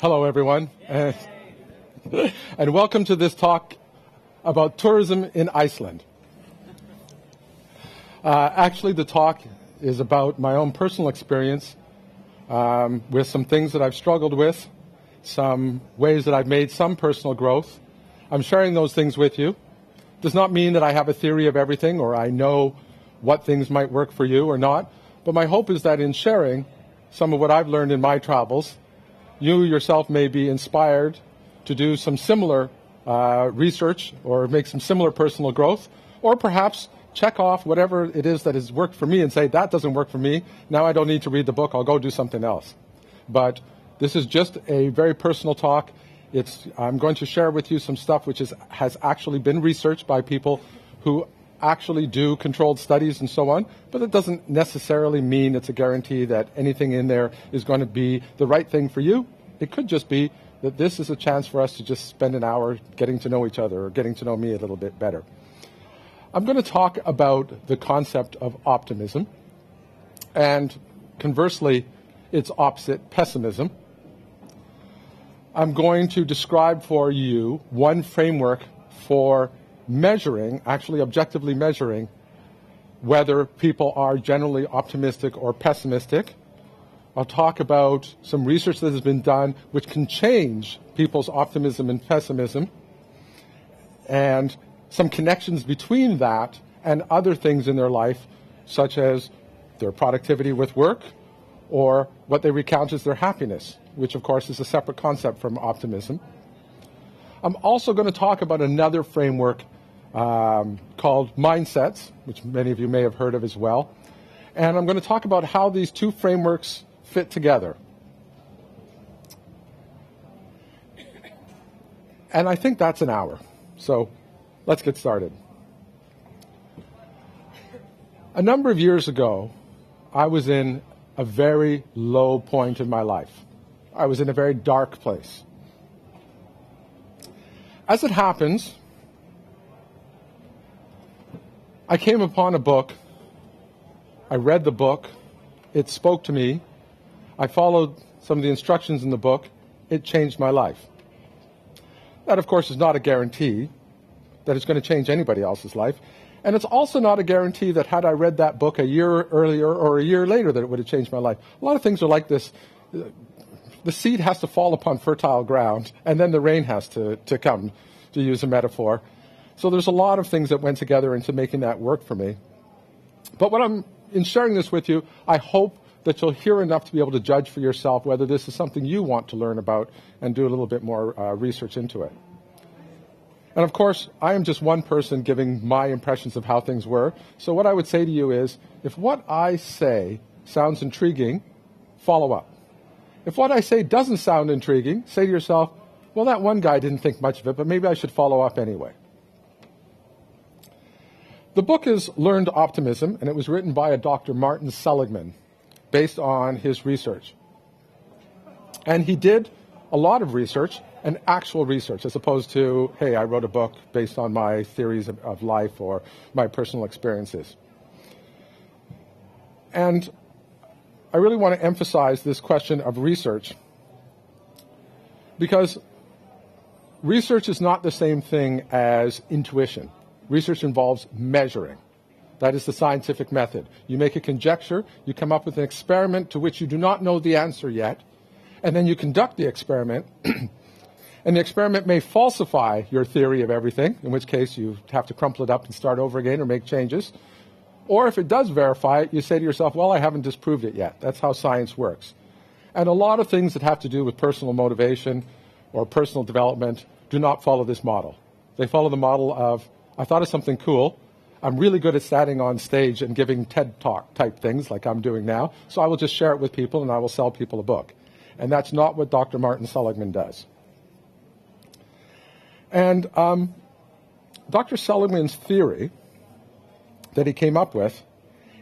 Hello, everyone, and welcome to this talk about tourism in Iceland. Actually, the talk is about my own personal experience with some things that I've struggled with, some ways that I've made some personal growth. I'm sharing those things with you. Does not mean that I have a theory of everything or I know what things might work for you or not, but my hope is that in sharing some of what I've learned in my travels, you yourself may be inspired to do some similar research or make some similar personal growth, or perhaps check off whatever it is that has worked for me and say, that doesn't work for me, now I don't need to read the book, I'll go do something else. But this is just a very personal talk. I'm going to share with you some stuff which has actually been researched by people who actually do controlled studies and so on, but it doesn't necessarily mean it's a guarantee that anything in there is going to be the right thing for you. It could just be that this is a chance for us to just spend an hour getting to know each other or getting to know me a little bit better. I'm going to talk about the concept of optimism, and conversely, its opposite, pessimism. I'm going to describe for you one framework for measuring, actually objectively measuring, whether people are generally optimistic or pessimistic. I'll talk about some research that has been done which can change people's optimism and pessimism, and some connections between that and other things in their life, such as their productivity with work or what they recount as their happiness, which of course is a separate concept from optimism. I'm also going to talk about another framework called mindsets, which many of you may have heard of as well. And I'm going to talk about how these two frameworks fit together. And I think that's an hour. So let's get started. A number of years ago, I was in a very low point in my life. I was in a very dark place. As it happens, I came upon a book. I read the book. It spoke to me. I followed some of the instructions in the book. It changed my life. That, of course, is not a guarantee that it's going to change anybody else's life. And it's also not a guarantee that had I read that book a year earlier or a year later that it would have changed my life. A lot of things are like this. The seed has to fall upon fertile ground, and then the rain has to come, to use a metaphor. So there's a lot of things that went together into making that work for me. But in sharing this with you, I hope that you'll hear enough to be able to judge for yourself whether this is something you want to learn about and do a little bit more research into it. And of course, I am just one person giving my impressions of how things were. So what I would say to you is, if what I say sounds intriguing, follow up. If what I say doesn't sound intriguing, say to yourself, well, that one guy didn't think much of it, but maybe I should follow up anyway. The book is Learned Optimism, and it was written by a Dr. Martin Seligman, based on his research. And he did a lot of research, and actual research, as opposed to, hey, I wrote a book based on my theories of life or my personal experiences. And I really want to emphasize this question of research, because research is not the same thing as intuition. Research involves measuring. That is the scientific method. You make a conjecture, you come up with an experiment to which you do not know the answer yet, and then you conduct the experiment, and the experiment may falsify your theory of everything, in which case you have to crumple it up and start over again or make changes. Or if it does verify it, you say to yourself, well, I haven't disproved it yet. That's how science works. And a lot of things that have to do with personal motivation or personal development do not follow this model. They follow the model of, I thought of something cool. I'm really good at standing on stage and giving TED Talk type things like I'm doing now, so I will just share it with people and I will sell people a book. And that's not what Dr. Martin Seligman does. And Dr. Seligman's theory that he came up with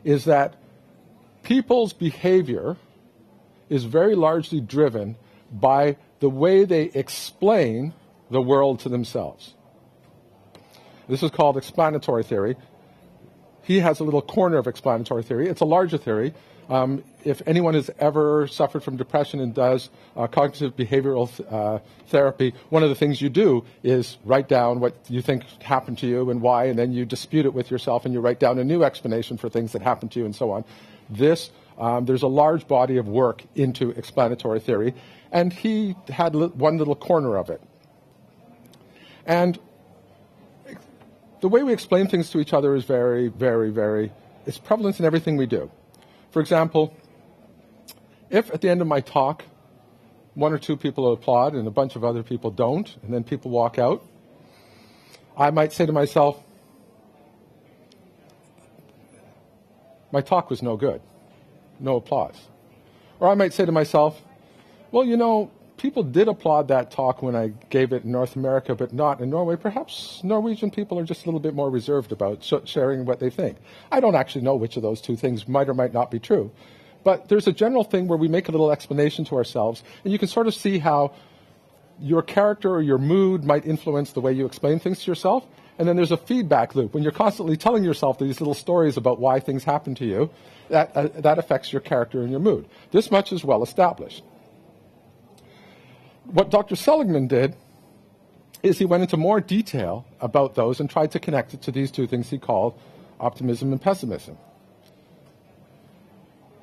is that people's behavior is very largely driven by the way they explain the world to themselves. This is called explanatory theory. He has a little corner of explanatory theory. It's a larger theory. If anyone has ever suffered from depression and does cognitive behavioral therapy, one of the things you do is write down what you think happened to you and why, and then you dispute it with yourself and you write down a new explanation for things that happened to you and so on. There's a large body of work into explanatory theory, and he had one little corner of it. And the way we explain things to each other is very, very, very, it's prevalent in everything we do. For example, if at the end of my talk, one or two people applaud and a bunch of other people don't, and then people walk out, I might say to myself, my talk was no good, no applause. Or I might say to myself, well, you know, people did applaud that talk when I gave it in North America, but not in Norway. Perhaps Norwegian people are just a little bit more reserved about sharing what they think. I don't actually know which of those two things might or might not be true. But there's a general thing where we make a little explanation to ourselves, and you can sort of see how your character or your mood might influence the way you explain things to yourself. And then there's a feedback loop. When you're constantly telling yourself these little stories about why things happen to you, that affects your character and your mood. This much is well established. What Dr. Seligman did is he went into more detail about those and tried to connect it to these two things he called optimism and pessimism.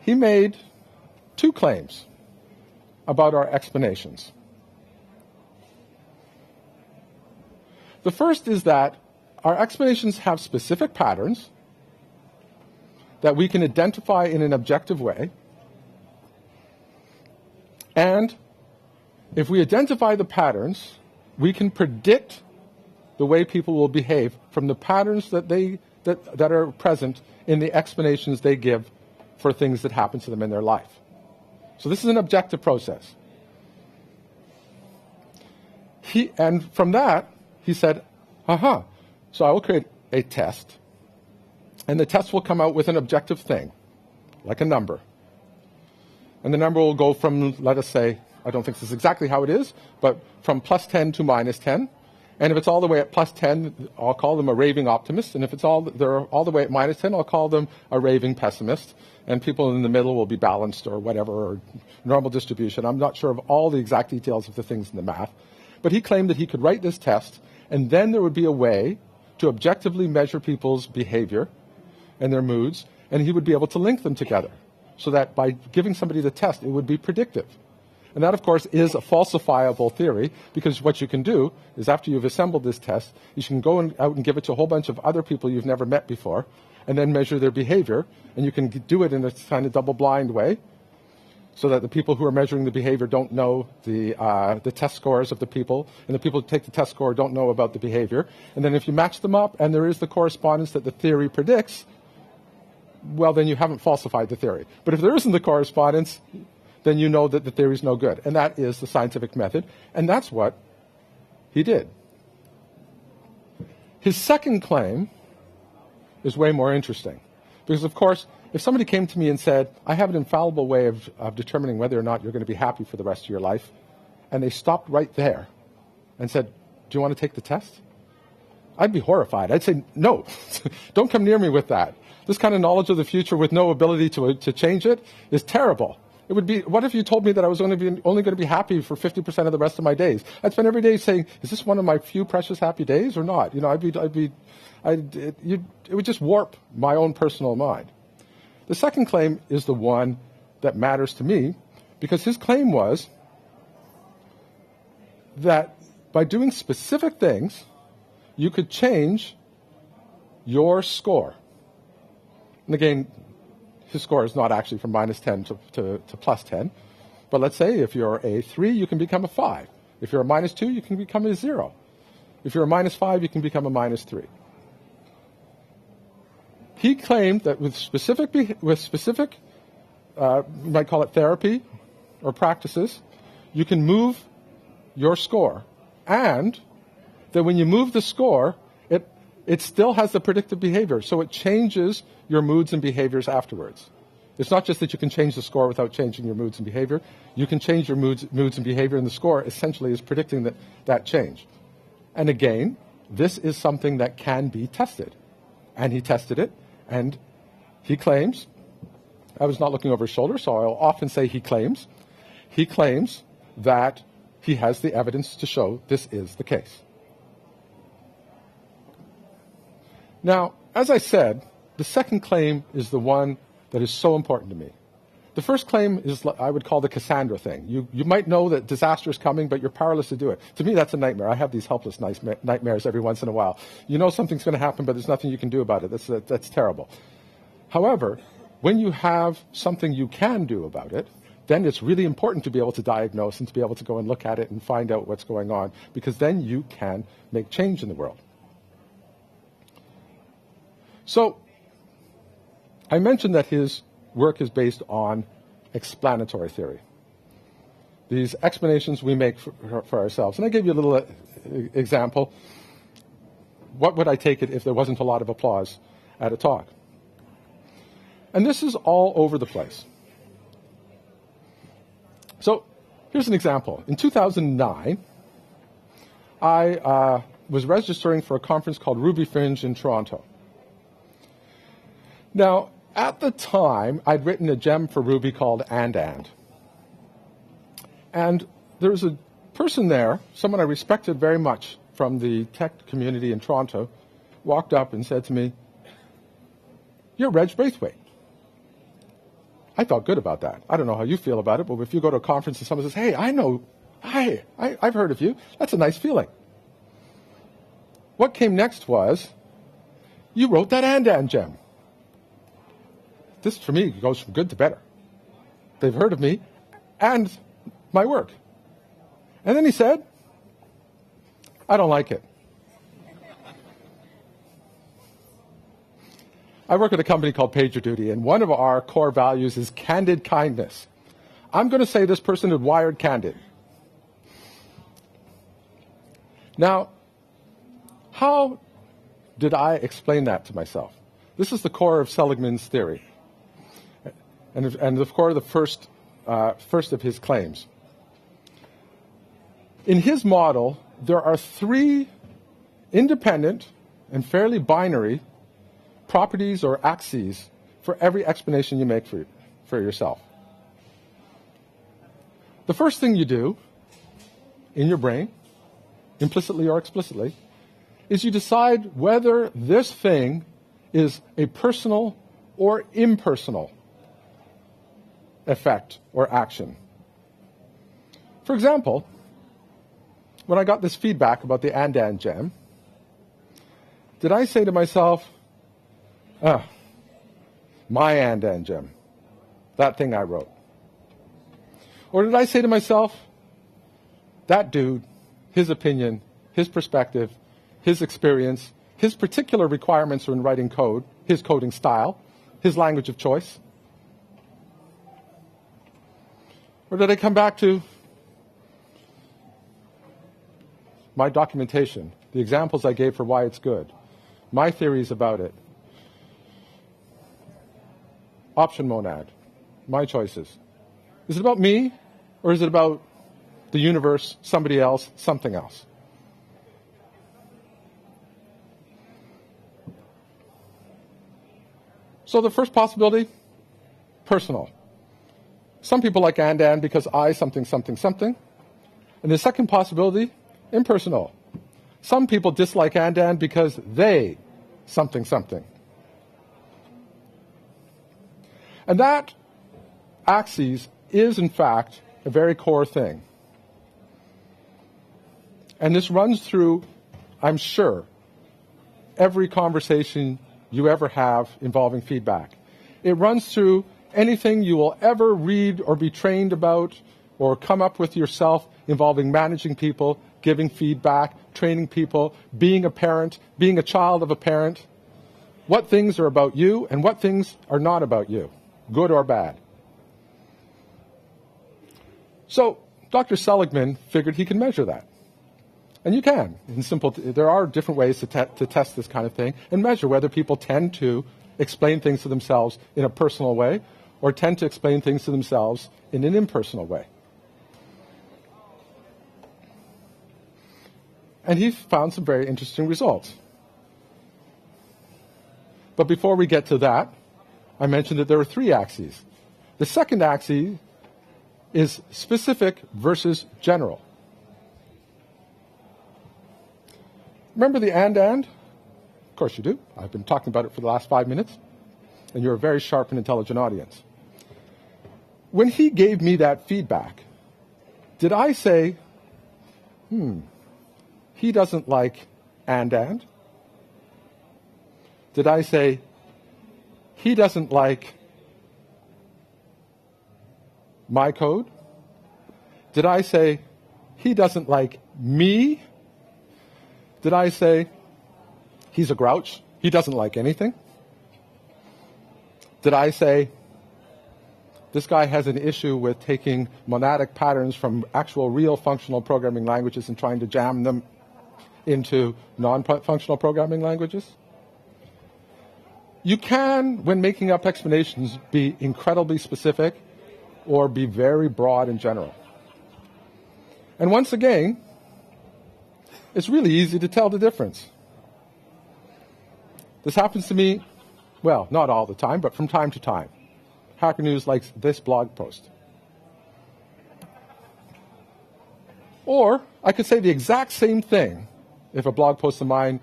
He made two claims about our explanations. The first is that our explanations have specific patterns that we can identify in an objective way, and if we identify the patterns, we can predict the way people will behave from the patterns that are present in the explanations they give for things that happen to them in their life. So this is an objective process. And from that, he said, so I will create a test, and the test will come out with an objective thing, like a number. And the number will go from, let us say, I don't think this is exactly how it is, but from plus 10 to minus 10. And if it's all the way at plus 10, I'll call them a raving optimist. And if they're all the way at minus 10, I'll call them a raving pessimist. And people in the middle will be balanced or whatever, or normal distribution. I'm not sure of all the exact details of the things in the math. But he claimed that he could write this test, and then there would be a way to objectively measure people's behavior and their moods, and he would be able to link them together so that by giving somebody the test, it would be predictive. And that, of course, is a falsifiable theory, because what you can do is after you've assembled this test, you can go out and give it to a whole bunch of other people you've never met before, and then measure their behavior. And you can do it in a kind of double-blind way, so that the people who are measuring the behavior don't know the test scores of the people, and the people who take the test score don't know about the behavior. And then if you match them up, and there is the correspondence that the theory predicts, well, then you haven't falsified the theory. But if there isn't the correspondence, then you know that the theory is no good. And that is the scientific method, and that's what he did. His second claim is way more interesting. Because, of course, if somebody came to me and said, I have an infallible way of determining whether or not you're going to be happy for the rest of your life, and they stopped right there and said, do you want to take the test? I'd be horrified. I'd say, no, don't come near me with that. This kind of knowledge of the future with no ability to change it is terrible. It would be, what if you told me that I was only going to be happy for 50% of the rest of my days? I'd spend every day saying, is this one of my few precious happy days or not? You know, it would just warp my own personal mind. The second claim is the one that matters to me, because his claim was that by doing specific things, you could change your score. And again, his score is not actually from minus 10 to plus 10. But let's say if you're a 3, you can become a 5. If you're a minus 2, you can become a 0. If you're a minus 5, you can become a minus 3. He claimed that with specific, you might call it therapy or practices, you can move your score. And that when you move the score, it still has the predictive behavior, so it changes your moods and behaviors afterwards. It's not just that you can change the score without changing your moods and behavior. You can change your moods and behavior, and the score essentially is predicting that change. And again, this is something that can be tested. And he tested it, and he claims I was not looking over his shoulder, so I'll often say he claims. He claims that he has the evidence to show this is the case. Now, as I said, the second claim is the one that is so important to me. The first claim is, I would call the Cassandra thing. You might know that disaster is coming, but you're powerless to do it. To me, that's a nightmare. I have these helpless nightmares every once in a while. You know something's going to happen, but there's nothing you can do about it. That's terrible. However, when you have something you can do about it, then it's really important to be able to diagnose and to be able to go and look at it and find out what's going on, because then you can make change in the world. So, I mentioned that his work is based on explanatory theory. These explanations we make for ourselves. And I gave you a little example. What would I take it if there wasn't a lot of applause at a talk? And this is all over the place. So here's an example. In 2009, I was registering for a conference called Ruby Fringe in Toronto. Now, at the time, I'd written a gem for Ruby called And. And there was a person there, someone I respected very much from the tech community in Toronto, walked up and said to me, "You're Reg Braithwaite." I felt good about that. I don't know how you feel about it, but if you go to a conference and someone says, "Hey, I know, I've heard of you," that's a nice feeling. What came next was, "You wrote that And gem." This, for me, goes from good to better. They've heard of me and my work. And then he said, "I don't like it." I work at a company called PagerDuty, and one of our core values is candid kindness. I'm going to say this person is wired candid. Now, how did I explain that to myself? This is the core of Seligman's theory. And of course, the first of his claims. In his model, there are three independent and fairly binary properties or axes for every explanation you make for yourself. The first thing you do in your brain, implicitly or explicitly, is you decide whether this thing is a personal or impersonal effect or action. For example, when I got this feedback about the And gem, did I say to myself, my And gem, that thing I wrote? Or did I say to myself, that dude, his opinion, his perspective, his experience, his particular requirements in writing code, his coding style, his language of choice? Or did I come back to my documentation, the examples I gave for why it's good, my theories about it, option monad, my choices? Is it about me, or is it about the universe, somebody else, something else? So the first possibility, personal. Some people like And because I something, something, something. And the second possibility, impersonal. Some people dislike And because they something, something. And that axis is, in fact, a very core thing. And this runs through, I'm sure, every conversation you ever have involving feedback. It runs through anything you will ever read or be trained about or come up with yourself involving managing people, giving feedback, training people, being a parent, being a child of a parent. What things are about you and what things are not about you, good or bad. So Dr. Seligman figured he could measure that. And you can. There are different ways to test this kind of thing and measure whether people tend to explain things to themselves in a personal way or tend to explain things to themselves in an impersonal way. And he found some very interesting results. But before we get to that, I mentioned that there were 3 axes. The second axis is specific versus general. Remember the and? Of course you do. I've been talking about it for the last 5 minutes. And you're a very sharp and intelligent audience. When he gave me that feedback, did I say, he doesn't like and? Did I say, he doesn't like my code? Did I say, he doesn't like me? Did I say, he's a grouch, he doesn't like anything? Did I say, this guy has an issue with taking monadic patterns from actual real functional programming languages and trying to jam them into non-functional programming languages? You can, when making up explanations, be incredibly specific or be very broad and general. And once again, it's really easy to tell the difference. This happens to me, well, not all the time, but from time to time. Hacker News likes this blog post. Or I could say the exact same thing if a blog post of mine,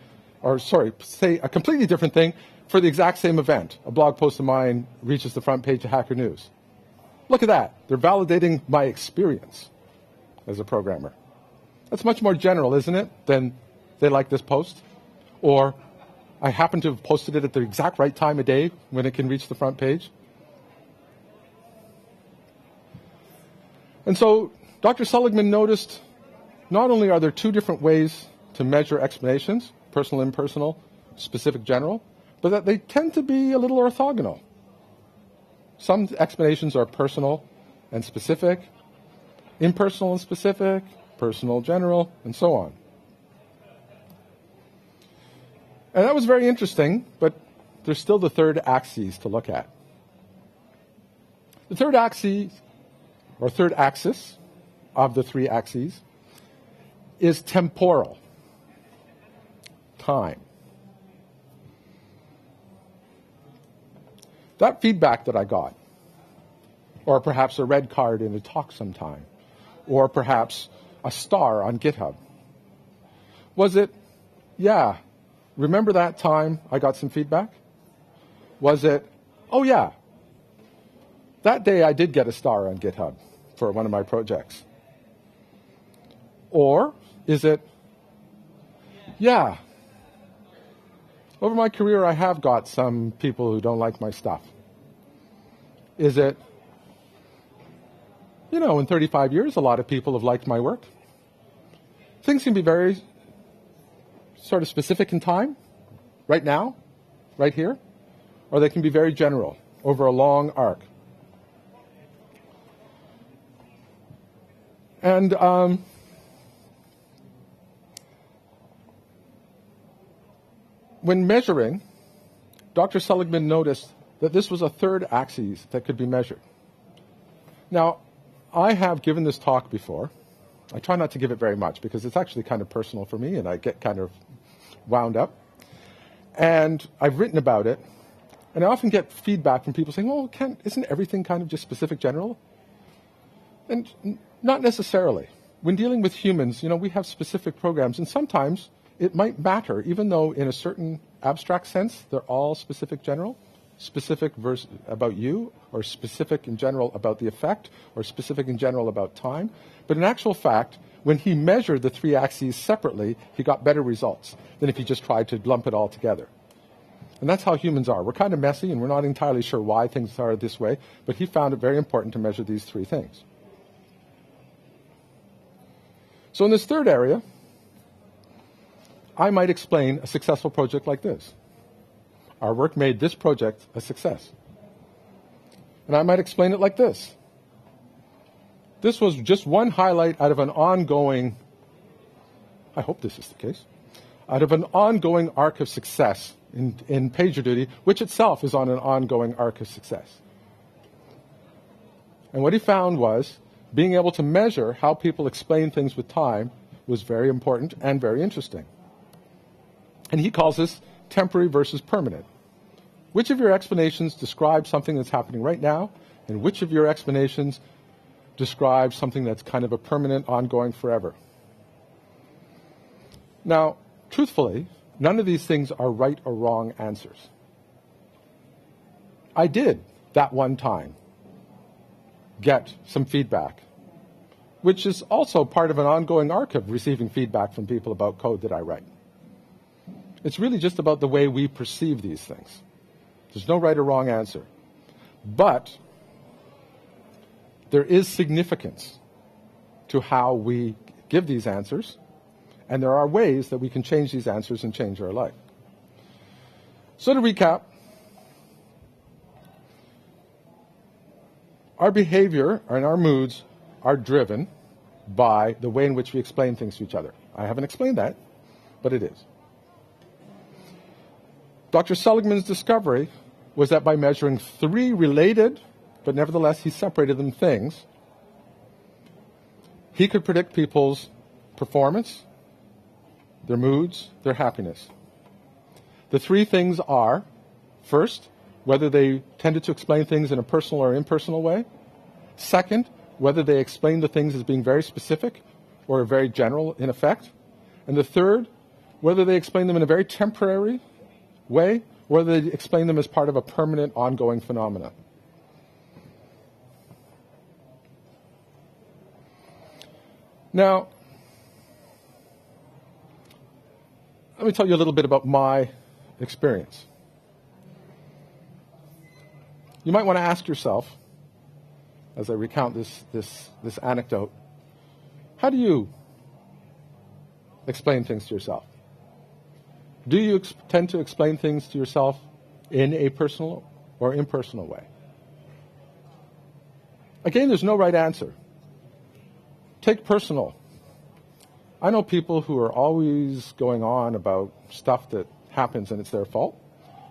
say a completely different thing for the exact same event. A blog post of mine reaches the front page of Hacker News. Look at that. They're validating my experience as a programmer. That's much more general, isn't it, than they like this post? Or I happen to have posted it at the exact right time of day when it can reach the front page. And so Dr. Seligman noticed not only are there 2 different ways to measure explanations, personal, impersonal, specific, general, but that they tend to be a little orthogonal. Some explanations are personal and specific, impersonal and specific, personal, general, and so on. And that was very interesting, but there's still the third axis to look at. The third axis, or third axis of the 3 axes, is temporal, time. That feedback that I got, or perhaps a red card in a talk sometime, or perhaps a star on GitHub, was it, yeah, remember that time I got some feedback? Was it, oh yeah, that day I did get a star on GitHub for one of my projects? Or is it, yeah, over my career I have got some people who don't like my stuff? Is it, in 35 years a lot of people have liked my work? Things can be very sort of specific in time, right now, right here, or they can be very general, over a long arc. And when measuring, Dr. Seligman noticed that this was a third axis that could be measured. Now, I have given this talk before. I try not to give it very much because it's actually kind of personal for me and I get kind of wound up. And I've written about it, and I often get feedback from people saying, well, isn't everything kind of just specific general? And not necessarily. When dealing with humans, we have specific programs, and sometimes it might matter, even though in a certain abstract sense, they're all specific general, specific about you, or specific in general about the effect, or specific in general about time. But in actual fact, when he measured the 3 axes separately, he got better results than if he just tried to lump it all together. And that's how humans are. We're kind of messy, and we're not entirely sure why things are this way, but he found it very important to measure these 3 things. So in this third area, I might explain a successful project like this. Our work made this project a success. And I might explain it like this. This was just one highlight out of an ongoing, I hope this is the case, out of an ongoing arc of success in PagerDuty, which itself is on an ongoing arc of success. And what he found was being able to measure how people explain things with time was very important and very interesting. And he calls this temporary versus permanent. Which of your explanations describe something that's happening right now, and which of your explanations describe something that's kind of a permanent, ongoing, forever? Now, truthfully, none of these things are right or wrong answers. I did, that one time, get some feedback, which is also part of an ongoing arc of receiving feedback from people about code that I write. It's really just about the way we perceive these things. There's no right or wrong answer. But there is significance to how we give these answers, and there are ways that we can change these answers and change our life. So to recap, our behavior and our moods are driven by the way in which we explain things to each other. I haven't explained that, but it is. Dr. Seligman's discovery was that by measuring 3 related, but nevertheless he separated them, things, he could predict people's performance, their moods, their happiness. The 3 things are, first, whether they tended to explain things in a personal or impersonal way. Second, whether they explained the things as being very specific or very general in effect. And the third, whether they explained them in a very temporary way, or whether they explained them as part of a permanent, ongoing phenomena. Now, let me tell you a little bit about my experience. You might want to ask yourself, as I recount this anecdote, how do you explain things to yourself? Do you tend to explain things to yourself in a personal or impersonal way? Again, there's no right answer. Take personal. I know people who are always going on about stuff that happens and it's their fault.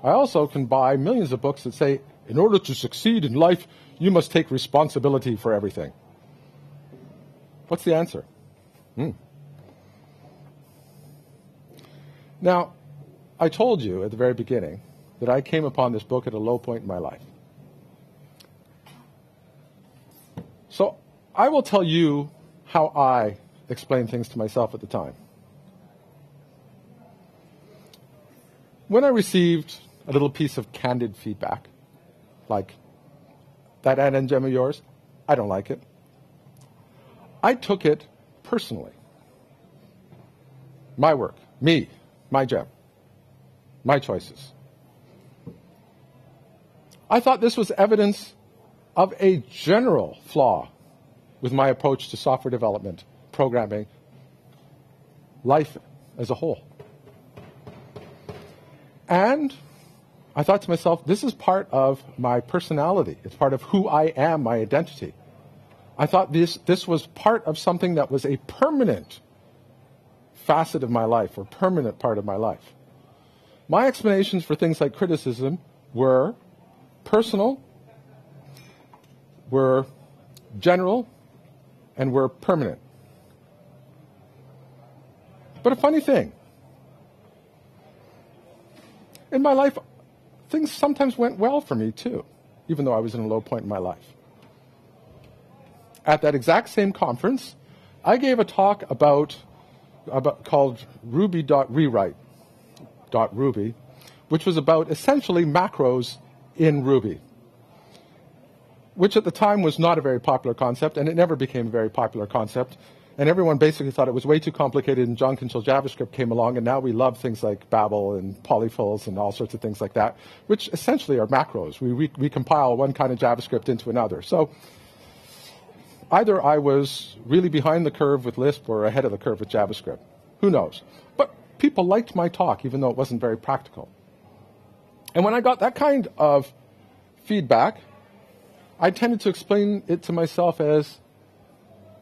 I also can buy millions of books that say, in order to succeed in life, you must take responsibility for everything. What's the answer? Now, I told you at the very beginning that I came upon this book at a low point in my life. So I will tell you how I explained things to myself at the time. When I received a little piece of candid feedback, like, that ad gem of yours, I don't like it, I took it personally. My work, me, my gem, my choices. I thought this was evidence of a general flaw with my approach to software development, programming, life as a whole. And I thought to myself, this is part of my personality. It's part of who I am, my identity. I thought this was part of something that was a permanent facet of my life, or permanent part of my life. My explanations for things like criticism were personal, were general, and were permanent. But a funny thing, in my life, things sometimes went well for me too, even though I was in a low point in my life. At that exact same conference, I gave a talk called Ruby.Rewrite.Ruby, which was about essentially macros in Ruby, which at the time was not a very popular concept, and it never became a very popular concept. And everyone basically thought it was way too complicated and junk until JavaScript came along, and now we love things like Babel and polyfills and all sorts of things like that, which essentially are macros. We compile one kind of JavaScript into another. So either I was really behind the curve with Lisp or ahead of the curve with JavaScript. Who knows? But people liked my talk, even though it wasn't very practical. And when I got that kind of feedback, I tended to explain it to myself as,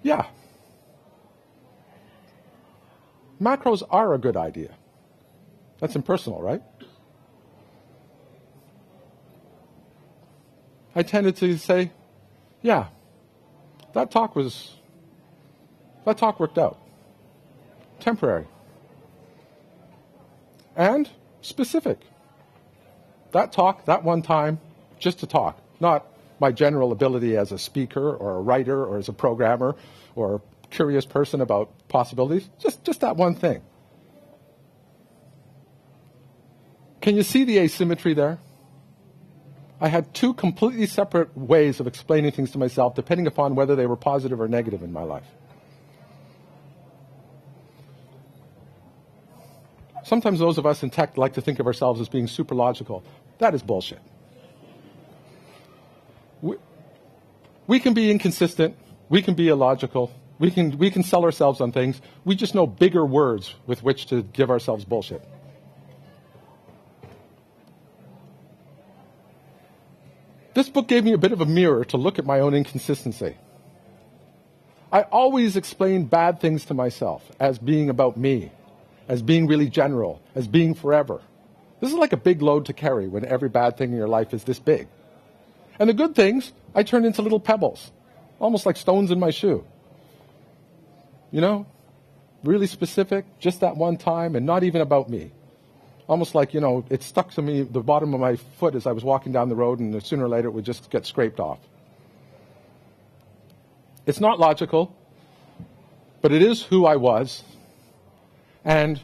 yeah, macros are a good idea. That's impersonal, right? I tended to say, yeah, that talk worked out. Temporary. And specific. That talk, that one time, just to talk, not my general ability as a speaker or a writer or as a programmer or a curious person about possibilities, just that one thing. Can you see the asymmetry there? I had two completely separate ways of explaining things to myself depending upon whether they were positive or negative in my life. Sometimes those of us in tech like to think of ourselves as being super logical. That is bullshit. We can be inconsistent. We can be illogical. We can sell ourselves on things. We just know bigger words with which to give ourselves bullshit. This book gave me a bit of a mirror to look at my own inconsistency. I always explain bad things to myself as being about me, as being really general, as being forever. This is like a big load to carry when every bad thing in your life is this big. And the good things, I turn into little pebbles, almost like stones in my shoe. You know, really specific, just that one time, and not even about me. Almost like, you know, it stuck to me, the bottom of my foot as I was walking down the road, and sooner or later it would just get scraped off. It's not logical, but it is who I was. And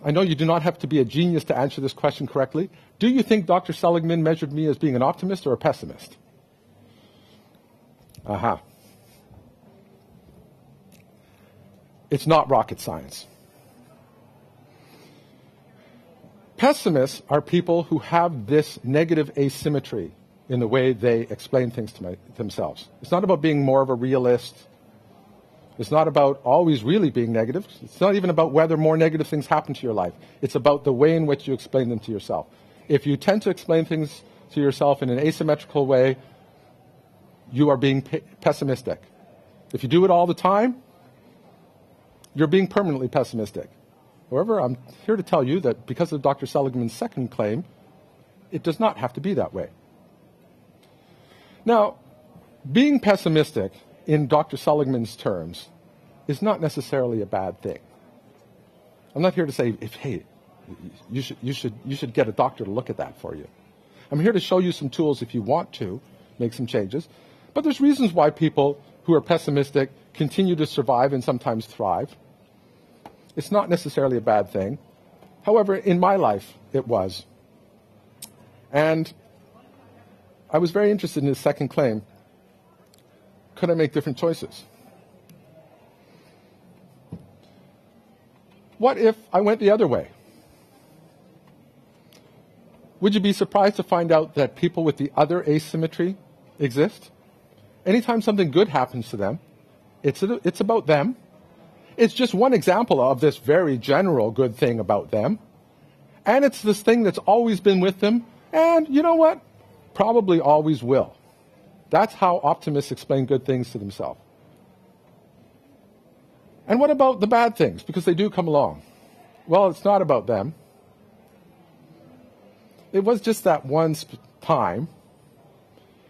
I know you do not have to be a genius to answer this question correctly. Do you think Dr. Seligman measured me as being an optimist or a pessimist? Aha. It's not rocket science. Pessimists are people who have this negative asymmetry in the way they explain things to themselves. It's not about being more of a realist. It's not about always really being negative. It's not even about whether more negative things happen to your life. It's about the way in which you explain them to yourself. If you tend to explain things to yourself in an asymmetrical way, you are being pessimistic. If you do it all the time, you're being permanently pessimistic. However, I'm here to tell you that because of Dr. Seligman's second claim, it does not have to be that way. Now, being pessimistic in Dr. Seligman's terms is not necessarily a bad thing. I'm not here to say, hey, you should get a doctor to look at that for you. I'm here to show you some tools if you want to make some changes. But there's reasons why people who are pessimistic continue to survive and sometimes thrive. It's not necessarily a bad thing. However, in my life, it was. And I was very interested in his second claim. Could I make different choices? What if I went the other way? Would you be surprised to find out that people with the other asymmetry exist? Anytime something good happens to them, it's about them. It's just one example of this very general good thing about them. And it's this thing that's always been with them. And you know what? Probably always will. That's how optimists explain good things to themselves. And what about the bad things? Because they do come along. Well, it's not about them. It was just that one time.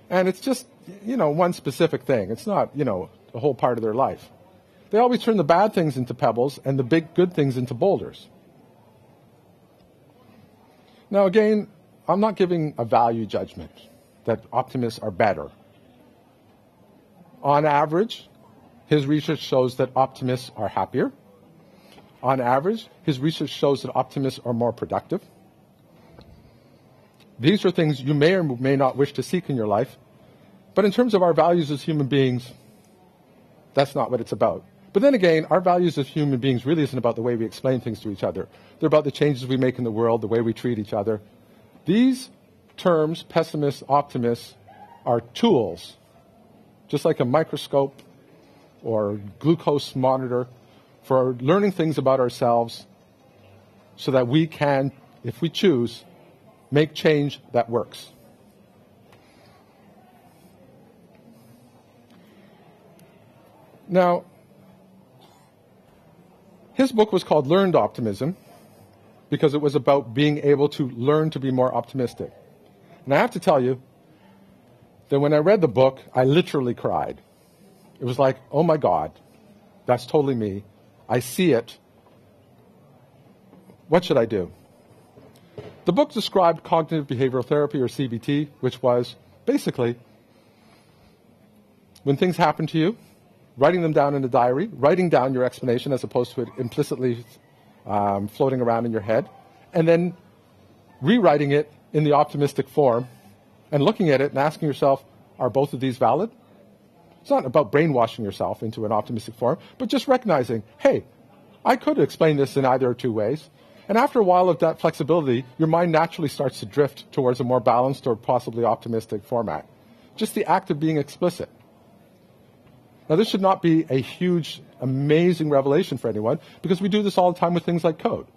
And it's just, one specific thing. It's not, the whole part of their life. They always turn the bad things into pebbles and the big good things into boulders. Now, again, I'm not giving a value judgment that optimists are better. On average, his research shows that optimists are happier. On average, his research shows that optimists are more productive. These are things you may or may not wish to seek in your life. But in terms of our values as human beings, that's not what it's about. But then again, our values as human beings really isn't about the way we explain things to each other. They're about the changes we make in the world, the way we treat each other. These terms, pessimists, optimists, are tools, just like a microscope or glucose monitor, for learning things about ourselves so that we can, if we choose, make change that works. Now, his book was called Learned Optimism because it was about being able to learn to be more optimistic. And I have to tell you that when I read the book, I literally cried. It was like, oh my God, that's totally me. I see it. What should I do? The book described cognitive behavioral therapy, or CBT, which was basically when things happen to you, writing them down in a diary, writing down your explanation as opposed to it implicitly floating around in your head, and then rewriting it in the optimistic form and looking at it and asking yourself, are both of these valid? It's not about brainwashing yourself into an optimistic form, but just recognizing, hey, I could explain this in either or two ways. And after a while of that flexibility, your mind naturally starts to drift towards a more balanced or possibly optimistic format. Just the act of being explicit. Now, this should not be a huge, amazing revelation for anyone, because we do this all the time with things like code.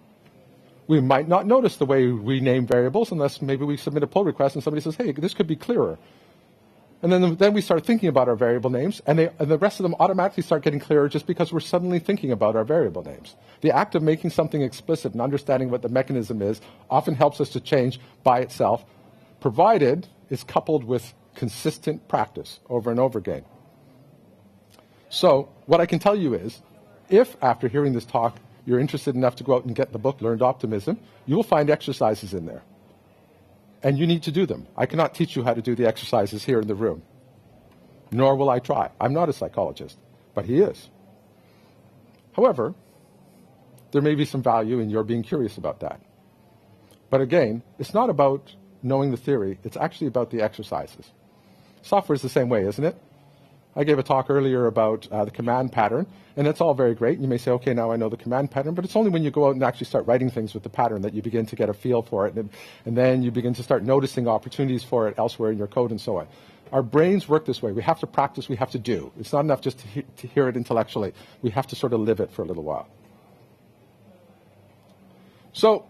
We might not notice the way we name variables unless maybe we submit a pull request and somebody says, hey, this could be clearer. And then we start thinking about our variable names, and the rest of them automatically start getting clearer just because we're suddenly thinking about our variable names. The act of making something explicit and understanding what the mechanism is often helps us to change by itself, provided it's coupled with consistent practice over and over again. So what I can tell you is, if after hearing this talk, you're interested enough to go out and get the book, Learned Optimism, you will find exercises in there. And you need to do them. I cannot teach you how to do the exercises here in the room. Nor will I try. I'm not a psychologist, but he is. However, there may be some value in your being curious about that. But again, it's not about knowing the theory. It's actually about the exercises. Software is the same way, isn't it? I gave a talk earlier about the command pattern, and that's all very great. You may say, okay, now I know the command pattern, but it's only when you go out and actually start writing things with the pattern that you begin to get a feel for it, and then you begin to start noticing opportunities for it elsewhere in your code and so on. Our brains work this way. We have to practice, we have to do. It's not enough just to hear it intellectually. We have to sort of live it for a little while. So,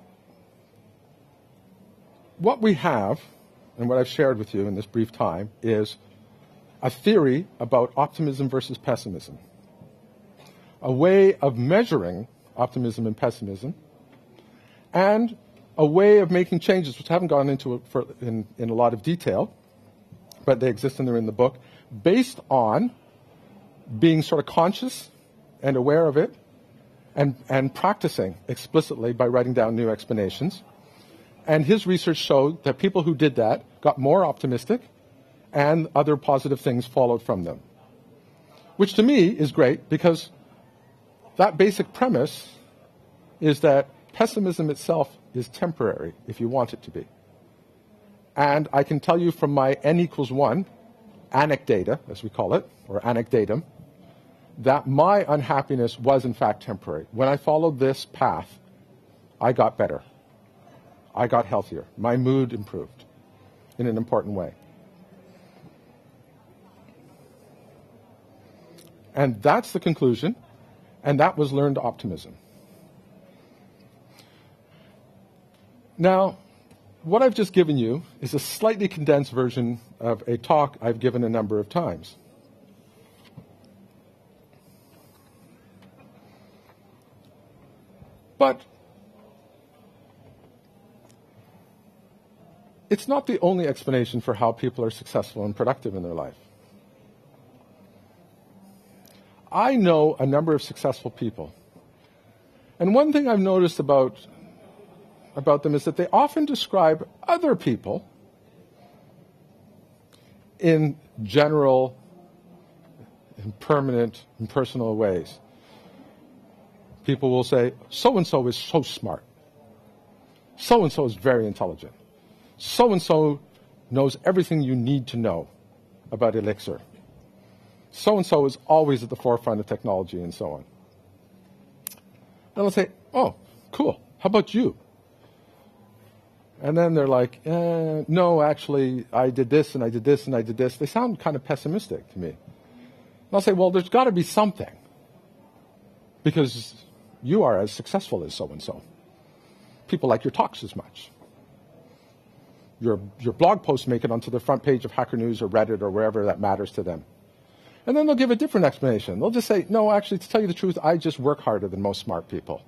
what we have, and what I've shared with you in this brief time, is a theory about optimism versus pessimism, a way of measuring optimism and pessimism, and a way of making changes, which I haven't gone into in a lot of detail, but they exist and they're in the book, based on being sort of conscious and aware of it, and practicing explicitly by writing down new explanations. And his research showed that people who did that got more optimistic, and other positive things followed from them. Which to me is great, because that basic premise is that pessimism itself is temporary if you want it to be. And I can tell you from my n=1 anecdata, as we call it, or anecdatum, that my unhappiness was in fact temporary. When I followed this path, I got better. I got healthier. My mood improved in an important way. And that's the conclusion, and that was learned optimism. Now, what I've just given you is a slightly condensed version of a talk I've given a number of times. But it's not the only explanation for how people are successful and productive in their life. I know a number of successful people. And one thing I've noticed about them is that they often describe other people in general, in permanent, impersonal ways. People will say, so-and-so is so smart. So-and-so is very intelligent. So-and-so knows everything you need to know about Elixir. So-and-so is always at the forefront of technology, and so on. Then I'll say, oh, cool, how about you? And then they're like, no, actually, I did this, and I did this, and I did this. They sound kind of pessimistic to me. And I'll say, well, there's got to be something, because you are as successful as so-and-so. People like your talks as much. Your blog posts make it onto the front page of Hacker News or Reddit or wherever that matters to them. And then they'll give a different explanation. They'll just say, no, actually, to tell you the truth, I just work harder than most smart people.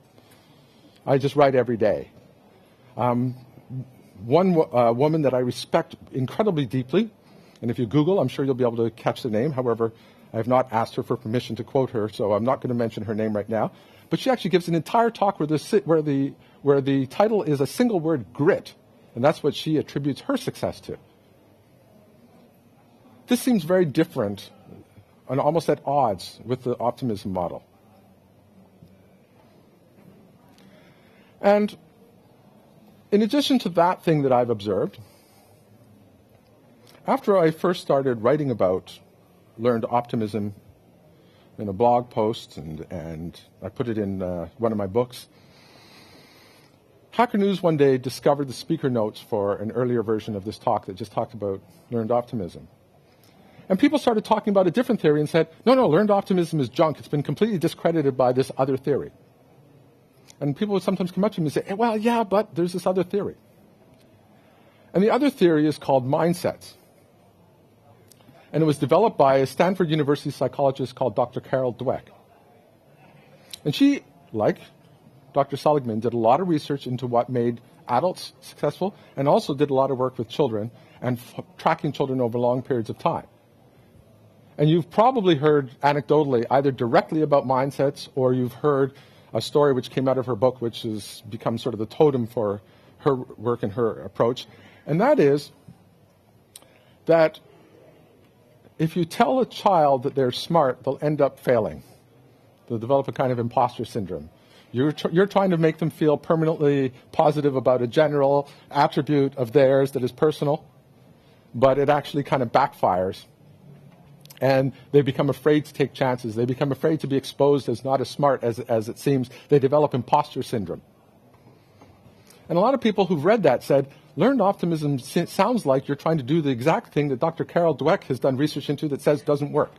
I just write every day. One woman that I respect incredibly deeply, and if you Google, I'm sure you'll be able to catch the name. However, I have not asked her for permission to quote her, so I'm not going to mention her name right now. But she actually gives an entire talk where the title is a single word, grit, and that's what she attributes her success to. This seems very different and almost at odds with the optimism model. And in addition to that thing that I've observed, after I first started writing about learned optimism in a blog post, and I put it in one of my books, Hacker News one day discovered the speaker notes for an earlier version of this talk that just talked about learned optimism. And people started talking about a different theory and said, no, learned optimism is junk. It's been completely discredited by this other theory. And people would sometimes come up to me and say, well, yeah, but there's this other theory. And the other theory is called mindsets. And it was developed by a Stanford University psychologist called Dr. Carol Dweck. And she, like Dr. Seligman, did a lot of research into what made adults successful, and also did a lot of work with children and tracking children over long periods of time. And you've probably heard anecdotally either directly about mindsets, or you've heard a story which came out of her book, which has become sort of the totem for her work and her approach. And that is that if you tell a child that they're smart, they'll end up failing. They'll develop a kind of imposter syndrome. You're trying to make them feel permanently positive about a general attribute of theirs that is personal, but it actually kind of backfires. And they become afraid to take chances. They become afraid to be exposed as not as smart as it seems. They develop imposter syndrome. And a lot of people who've read that said, learned optimism sounds like you're trying to do the exact thing that Dr. Carol Dweck has done research into that says doesn't work.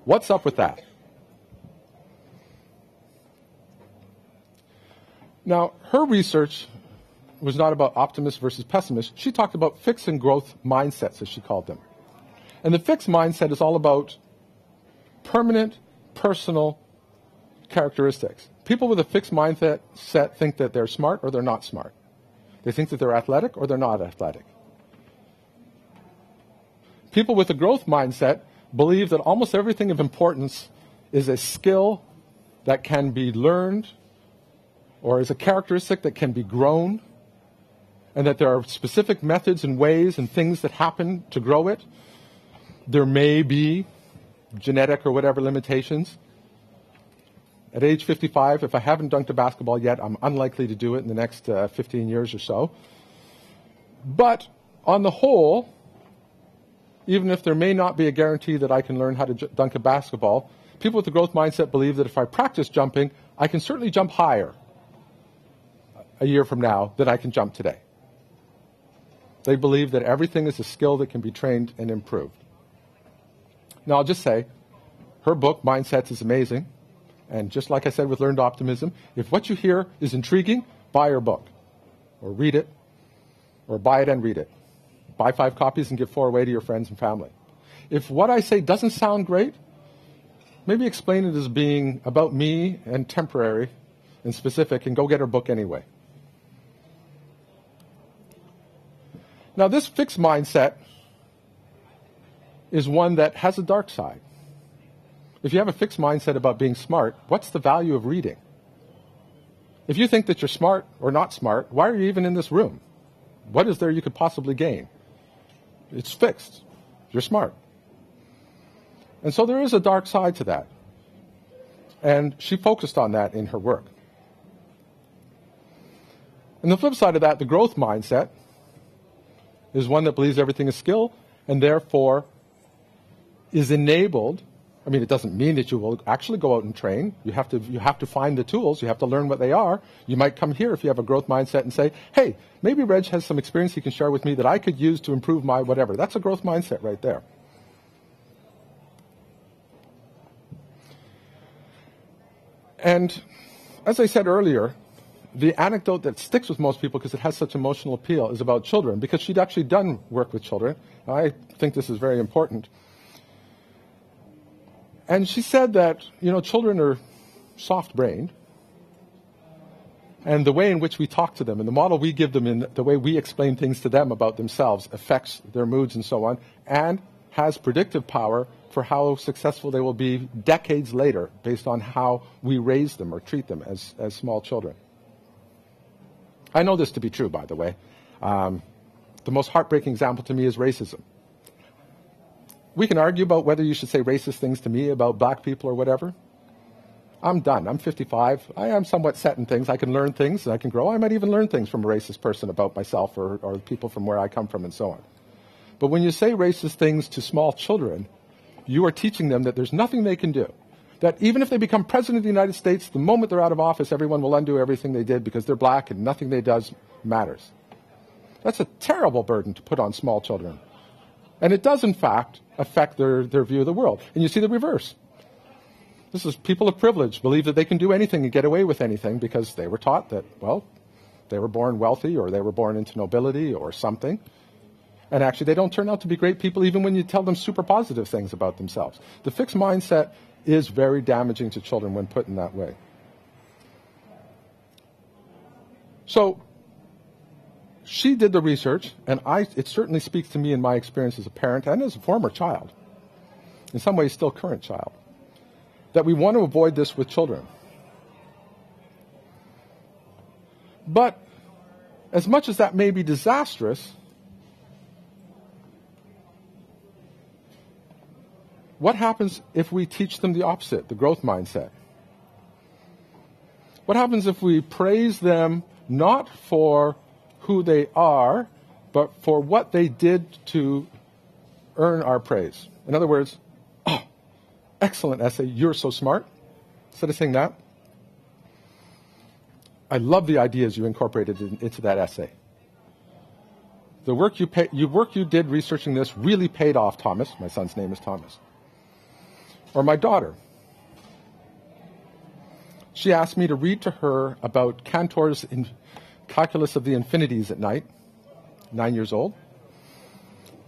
What's up with that? Now, her research was not about optimists versus pessimists. She talked about fixed and growth mindsets, as she called them. And the fixed mindset is all about permanent, personal characteristics. People with a fixed mindset think that they're smart or they're not smart. They think that they're athletic or they're not athletic. People with a growth mindset believe that almost everything of importance is a skill that can be learned or is a characteristic that can be grown, and that there are specific methods and ways and things that happen to grow it. There may be genetic or whatever limitations. At age 55, if I haven't dunked a basketball yet, I'm unlikely to do it in the next 15 years or so. But on the whole, even if there may not be a guarantee that I can learn how to dunk a basketball, people with the growth mindset believe that if I practice jumping, I can certainly jump higher a year from now than I can jump today. They believe that everything is a skill that can be trained and improved. Now, I'll just say, her book, Mindsets, is amazing. And just like I said with Learned Optimism, if what you hear is intriguing, buy her book. Or read it. Or buy it and read it. Buy 5 copies and give 4 away to your friends and family. If what I say doesn't sound great, maybe explain it as being about me and temporary and specific, and go get her book anyway. Now, this fixed mindset is one that has a dark side. If you have a fixed mindset about being smart, what's the value of reading? If you think that you're smart or not smart, why are you even in this room? What is there you could possibly gain? It's fixed. You're smart. And so there is a dark side to that. And she focused on that in her work. And the flip side of that, the growth mindset, is one that believes everything is skill and therefore is enabled. I mean, it doesn't mean that you will actually go out and train. You have to find the tools. You have to learn what they are. You might come here if you have a growth mindset and say, hey, maybe Reg has some experience he can share with me that I could use to improve my whatever. That's a growth mindset right there. And as I said earlier, the anecdote that sticks with most people because it has such emotional appeal is about children, because she'd actually done work with children. I think this is very important. And she said that, children are soft-brained, and the way in which we talk to them and the model we give them and the way we explain things to them about themselves affects their moods and so on, and has predictive power for how successful they will be decades later based on how we raise them or treat them as small children. I know this to be true, by the way. The most heartbreaking example to me is racism. We can argue about whether you should say racist things to me about black people or whatever. I'm done. I'm 55. I am somewhat set in things. I can learn things. I can grow. I might even learn things from a racist person about myself or people from where I come from and so on. But when you say racist things to small children, you are teaching them that there's nothing they can do. That even if they become president of the United States, the moment they're out of office, everyone will undo everything they did because they're black and nothing they does matters. That's a terrible burden to put on small children. And it does, in fact, affect their view of the world. And you see the reverse. This is people of privilege believe that they can do anything and get away with anything because they were taught that, well, they were born wealthy or they were born into nobility or something. And actually, they don't turn out to be great people even when you tell them super positive things about themselves. The fixed mindset is very damaging to children when put in that way. So she did the research, and it certainly speaks to me in my experience as a parent and as a former child, in some ways still current child, that we want to avoid this with children. But as much as that may be disastrous, what happens if we teach them the opposite, the growth mindset? What happens if we praise them not for who they are, but for what they did to earn our praise? In other words, oh, excellent essay, you're so smart. Instead of saying that, I love the ideas you incorporated into that essay. The work you did researching this really paid off, Thomas. My son's name is Thomas. Or my daughter. She asked me to read to her about Cantor's Calculus of the Infinities at night, 9 years old.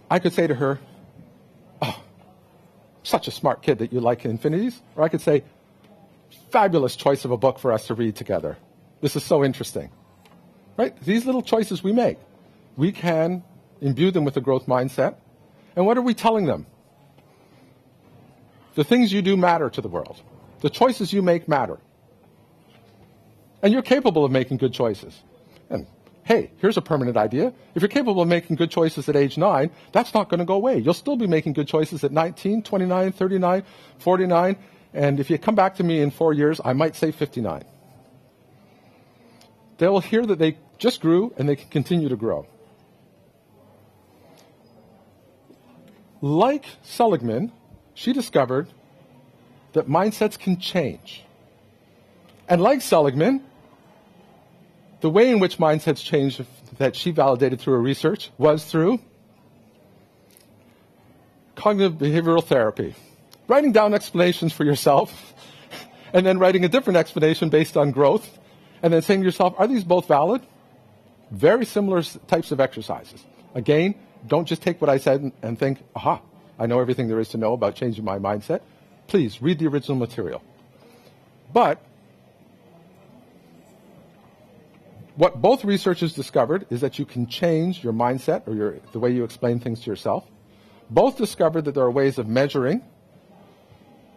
I could say to her, oh, such a smart kid that you like infinities. Or I could say, fabulous choice of a book for us to read together. This is so interesting. Right? These little choices we make, we can imbue them with a growth mindset. And what are we telling them? The things you do matter to the world. The choices you make matter. And you're capable of making good choices. And hey, here's a permanent idea. If you're capable of making good choices at age 9, that's not going to go away. You'll still be making good choices at 19, 29, 39, 49. And if you come back to me in 4 years, I might say 59. They will hear that they just grew and they can continue to grow. Like Seligman, she discovered that mindsets can change. And like Seligman, the way in which mindsets change that she validated through her research was through cognitive behavioral therapy. Writing down explanations for yourself and then writing a different explanation based on growth and then saying to yourself, are these both valid? Very similar types of exercises. Again, don't just take what I said and think, aha, I know everything there is to know about changing my mindset. Please read the original material. But what both researchers discovered is that you can change your mindset or the way you explain things to yourself. Both discovered that there are ways of measuring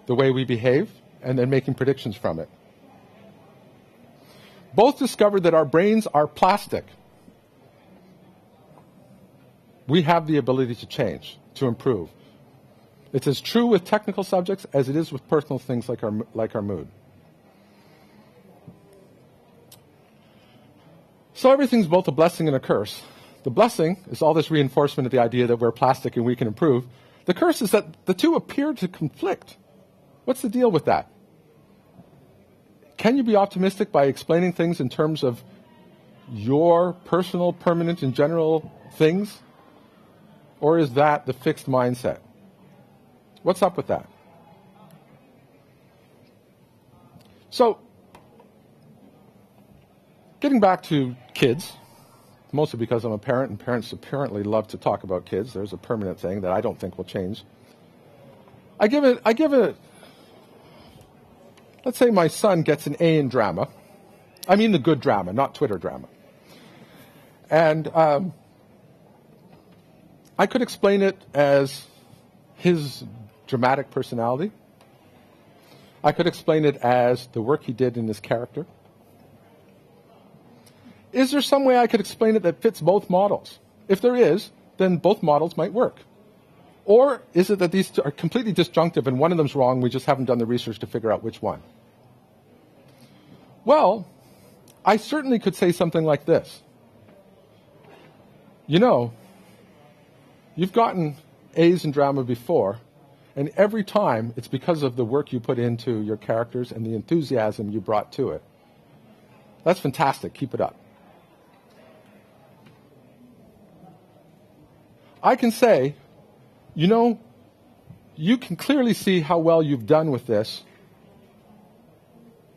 the way we behave and then making predictions from it. Both discovered that our brains are plastic. We have the ability to change, to improve. It's as true with technical subjects as it is with personal things like our mood. So everything's both a blessing and a curse. The blessing is all this reinforcement of the idea that we're plastic and we can improve. The curse is that the two appear to conflict. What's the deal with that? Can you be optimistic by explaining things in terms of your personal, permanent, and general things? Or is that the fixed mindset? What's up with that? So, getting back to kids, mostly because I'm a parent, and parents apparently love to talk about kids. There's a permanent thing that I don't think will change. I give it, let's say my son gets an A in drama. I mean the good drama, not Twitter drama. And I could explain it as his dramatic personality. I could explain it as the work he did in his character. Is there some way I could explain it that fits both models? If there is, then both models might work. Or is it that these two are completely disjunctive and one of them's wrong, we just haven't done the research to figure out which one? Well, I certainly could say something like this. You know, you've gotten A's in drama before, and every time it's because of the work you put into your characters and the enthusiasm you brought to it. That's fantastic. Keep it up. I can say, you know, you can clearly see how well you've done with this,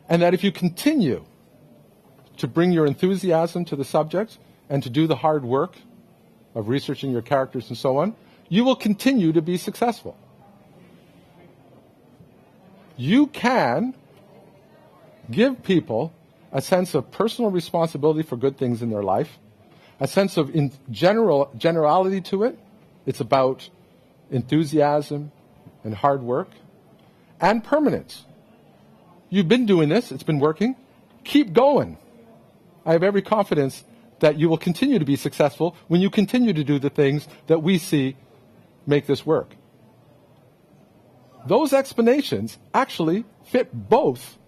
and that if you continue to bring your enthusiasm to the subject and to do the hard work of researching your characters and so on, you will continue to be successful. You can give people a sense of personal responsibility for good things in their life, a sense of generality to it. It's about enthusiasm and hard work, and permanence. You've been doing this. It's been working. Keep going. I have every confidence that you will continue to be successful when you continue to do the things that we see make this work. Those explanations actually fit both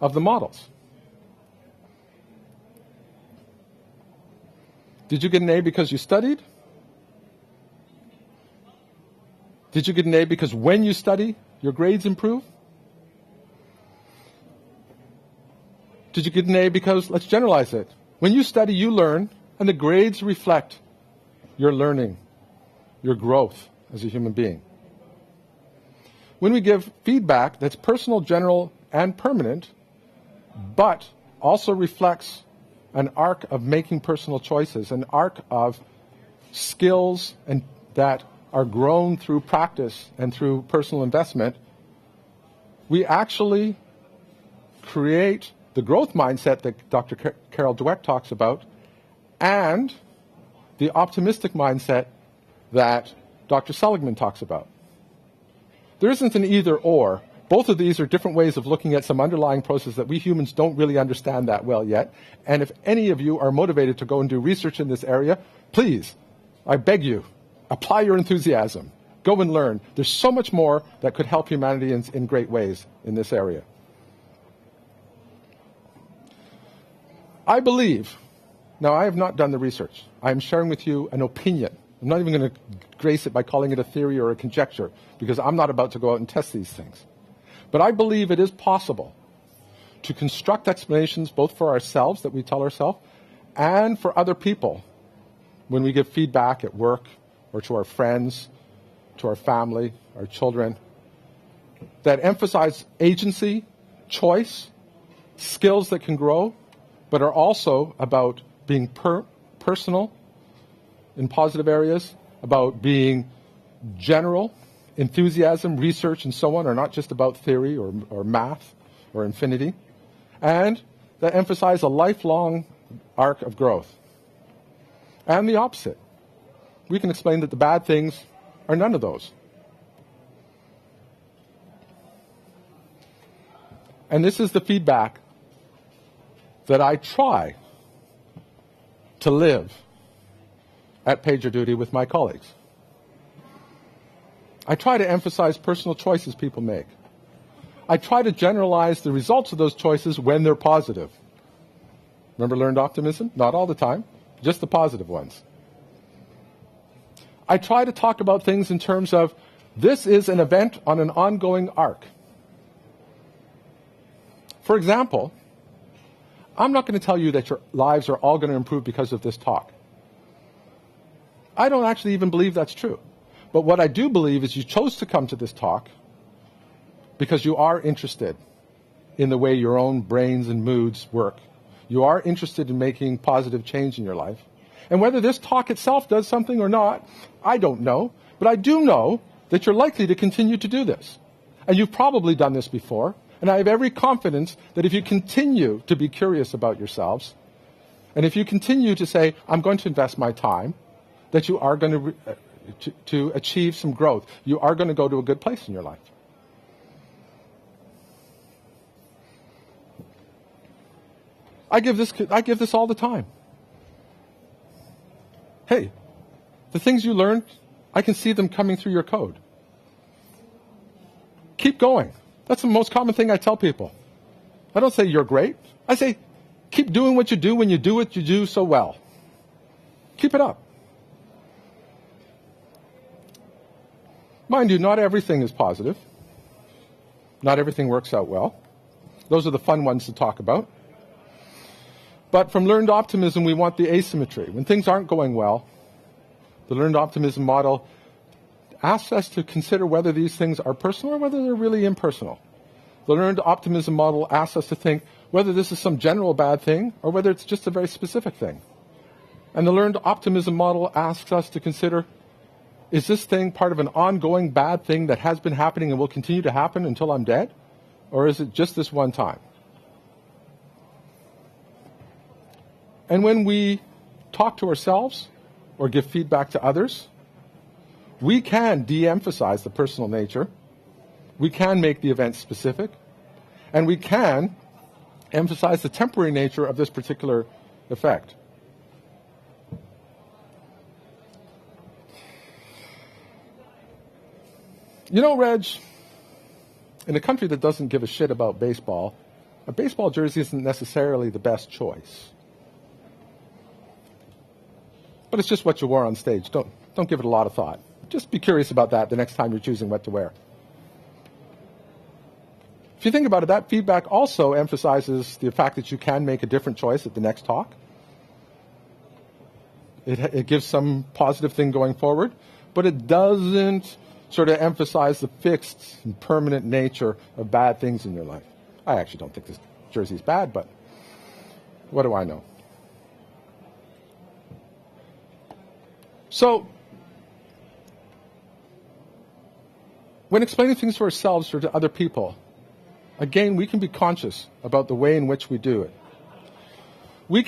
of the models. Did you get an A because you studied? Did you get an A because when you study, your grades improve? Did you get an A because, let's generalize it, when you study, you learn, and the grades reflect your learning, your growth as a human being. When we give feedback that's personal, general, and permanent, but also reflects an arc of making personal choices, an arc of skills and that are grown through practice and through personal investment, we actually create the growth mindset that Dr. Carol Dweck talks about and the optimistic mindset that Dr. Seligman talks about. There isn't an either or. Both of these are different ways of looking at some underlying process that we humans don't really understand that well yet. And if any of you are motivated to go and do research in this area, please, I beg you, apply your enthusiasm. Go and learn. There's so much more that could help humanity in great ways in this area. I believe, now I have not done the research. I am sharing with you an opinion. I'm not even going to grace it by calling it a theory or a conjecture, because I'm not about to go out and test these things. But I believe it is possible to construct explanations both for ourselves that we tell ourselves and for other people when we give feedback at work or to our friends, to our family, our children, that emphasize agency, choice, skills that can grow, but are also about being personal in positive areas, about being general, enthusiasm, research, and so on are not just about theory or math or infinity, and that emphasize a lifelong arc of growth. And the opposite. We can explain that the bad things are none of those. And this is the feedback that I try to live at PagerDuty with my colleagues. I try to emphasize personal choices people make. I try to generalize the results of those choices when they're positive. Remember learned optimism? Not all the time, just the positive ones. I try to talk about things in terms of this is an event on an ongoing arc. For example, I'm not going to tell you that your lives are all going to improve because of this talk. I don't actually even believe that's true. But what I do believe is you chose to come to this talk because you are interested in the way your own brains and moods work. You are interested in making positive change in your life. And whether this talk itself does something or not, I don't know. But I do know that you're likely to continue to do this. And you've probably done this before. And I have every confidence that if you continue to be curious about yourselves, and if you continue to say, I'm going to invest my time, that you are going to to achieve some growth. You are going to go to a good place in your life. I give this all the time. Hey, the things you learned, I can see them coming through your code. Keep going. That's the most common thing I tell people. I don't say you're great. I say keep doing what you do when you do what you do so well. Keep it up. Mind you, not everything is positive. Not everything works out well. Those are the fun ones to talk about. But from learned optimism, we want the asymmetry. When things aren't going well, the learned optimism model asks us to consider whether these things are personal or whether they're really impersonal. The learned optimism model asks us to think whether this is some general bad thing or whether it's just a very specific thing. And the learned optimism model asks us to consider, is this thing part of an ongoing bad thing that has been happening and will continue to happen until I'm dead? Or is it just this one time? And when we talk to ourselves or give feedback to others, we can de-emphasize the personal nature, we can make the event specific, and we can emphasize the temporary nature of this particular effect. You know, Reg, in a country that doesn't give a shit about baseball, a baseball jersey isn't necessarily the best choice. But it's just what you wore on stage. Don't give it a lot of thought. Just be curious about that the next time you're choosing what to wear. If you think about it, that feedback also emphasizes the fact that you can make a different choice at the next talk. It gives some positive thing going forward, but it doesn't sort of emphasize the fixed and permanent nature of bad things in your life. I actually don't think this jersey is bad, but what do I know? So, when explaining things to ourselves or to other people, again, we can be conscious about the way in which we do it. We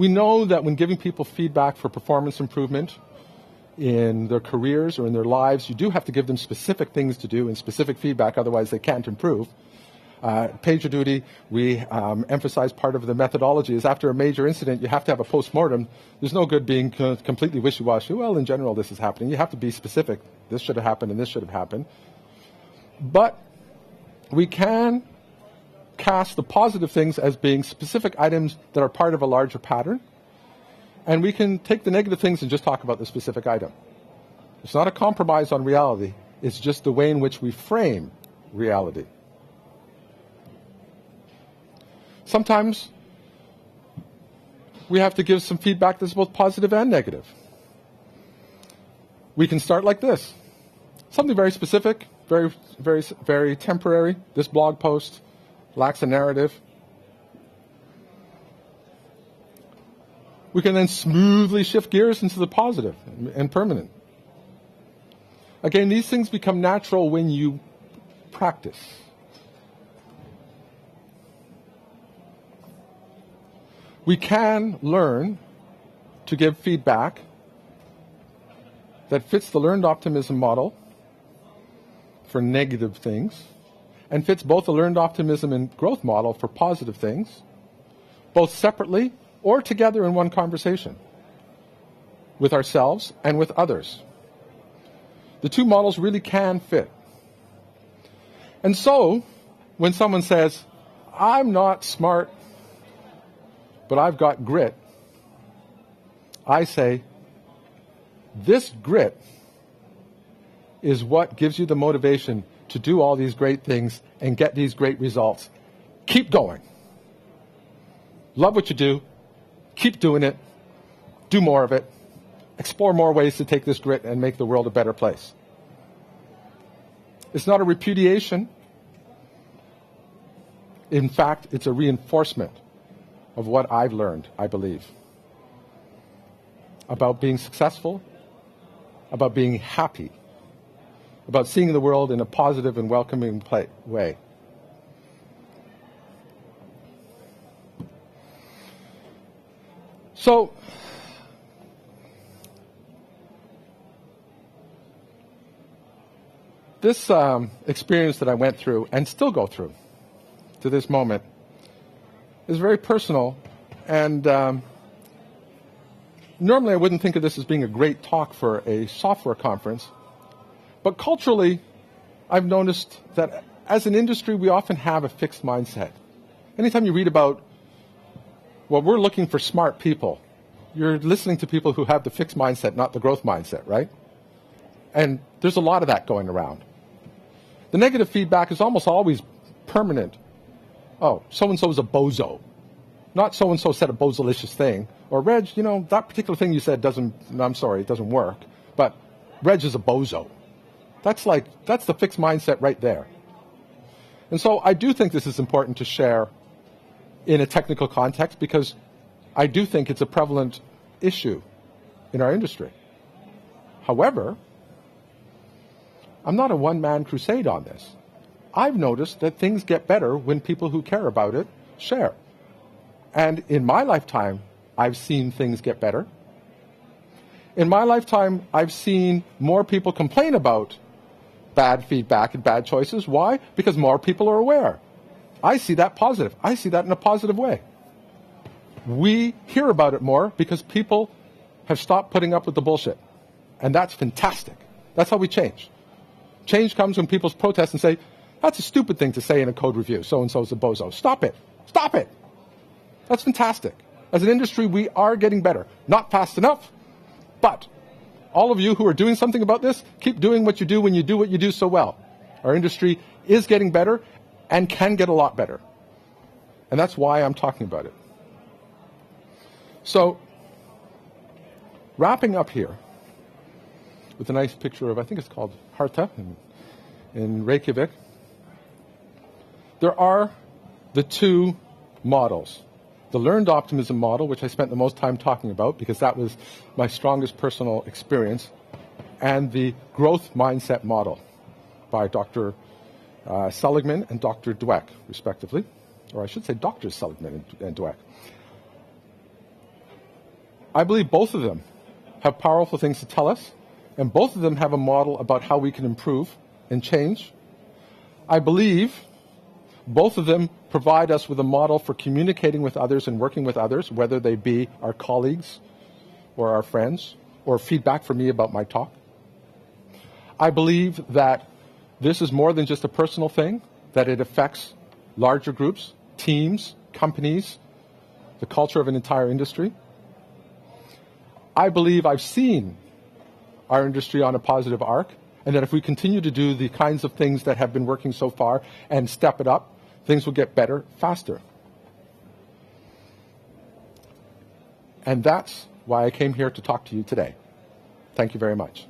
know that when giving people feedback for performance improvement in their careers or in their lives, you do have to give them specific things to do and specific feedback, otherwise they can't improve. PagerDuty, we emphasize part of the methodology is after a major incident, you have to have a post-mortem. There's no good being completely wishy-washy. Well, in general, this is happening. You have to be specific. This should have happened and this should have happened. But we can cast the positive things as being specific items that are part of a larger pattern. And we can take the negative things and just talk about the specific item. It's not a compromise on reality. It's just the way in which we frame reality. Sometimes we have to give some feedback that's both positive and negative. We can start like this. Something very specific, very, very, very temporary. This blog post lacks a narrative. We can then smoothly shift gears into the positive and permanent. Again, these things become natural when you practice. We can learn to give feedback that fits the learned optimism model for negative things and fits both the learned optimism and growth model for positive things, both separately or together in one conversation with ourselves and with others. The two models really can fit. And so, when someone says, I'm not smart, but I've got grit, I say, this grit is what gives you the motivation to do all these great things and get these great results. Keep going. Love what you do. Keep doing it. Do more of it. Explore more ways to take this grit and make the world a better place. It's not a repudiation. In fact, it's a reinforcement of what I've learned, I believe, about being successful, about being happy, about seeing the world in a positive and welcoming way. So, This experience that I went through and still go through to this moment is very personal, and normally I wouldn't think of this as being a great talk for a software conference, but culturally I've noticed that as an industry we often have a fixed mindset. Anytime you read about, well, we're looking for smart people, you're listening to people who have the fixed mindset, not the growth mindset, right? And there's a lot of that going around. The negative feedback is almost always permanent. Oh, so-and-so is a bozo. Not so-and-so said a bozalicious thing. Or, Reg, you know, that particular thing you said doesn't, I'm sorry, it doesn't work. But Reg is a bozo. That's the fixed mindset right there. And so I do think this is important to share in a technical context, because I do think it's a prevalent issue in our industry. However, I'm not a one-man crusade on this. I've noticed that things get better when people who care about it share. And in my lifetime, I've seen things get better. In my lifetime, I've seen more people complain about bad feedback and bad choices. Why? Because more people are aware. I see that positive. I see that in a positive way. We hear about it more because people have stopped putting up with the bullshit. And that's fantastic. That's how we change. Change comes when people protest and say, that's a stupid thing to say in a code review. So-and-so's a bozo. Stop it. Stop it. That's fantastic. As an industry, we are getting better. Not fast enough, but all of you who are doing something about this, keep doing what you do when you do what you do so well. Our industry is getting better and can get a lot better. And that's why I'm talking about it. So, wrapping up here with a nice picture of, I think it's called Harta in Reykjavik. There are the two models. The learned optimism model, which I spent the most time talking about because that was my strongest personal experience, and the growth mindset model by Dr. Seligman and Dr. Dreck, respectively. Or I should say Dr. Seligman and Dreck. I believe both of them have powerful things to tell us, and both of them have a model about how we can improve and change. I believe both of them provide us with a model for communicating with others and working with others, whether they be our colleagues or our friends, or feedback from me about my talk. I believe that this is more than just a personal thing, that it affects larger groups, teams, companies, the culture of an entire industry. I believe I've seen our industry on a positive arc, and that if we continue to do the kinds of things that have been working so far and step it up, things will get better faster. And that's why I came here to talk to you today. Thank you very much.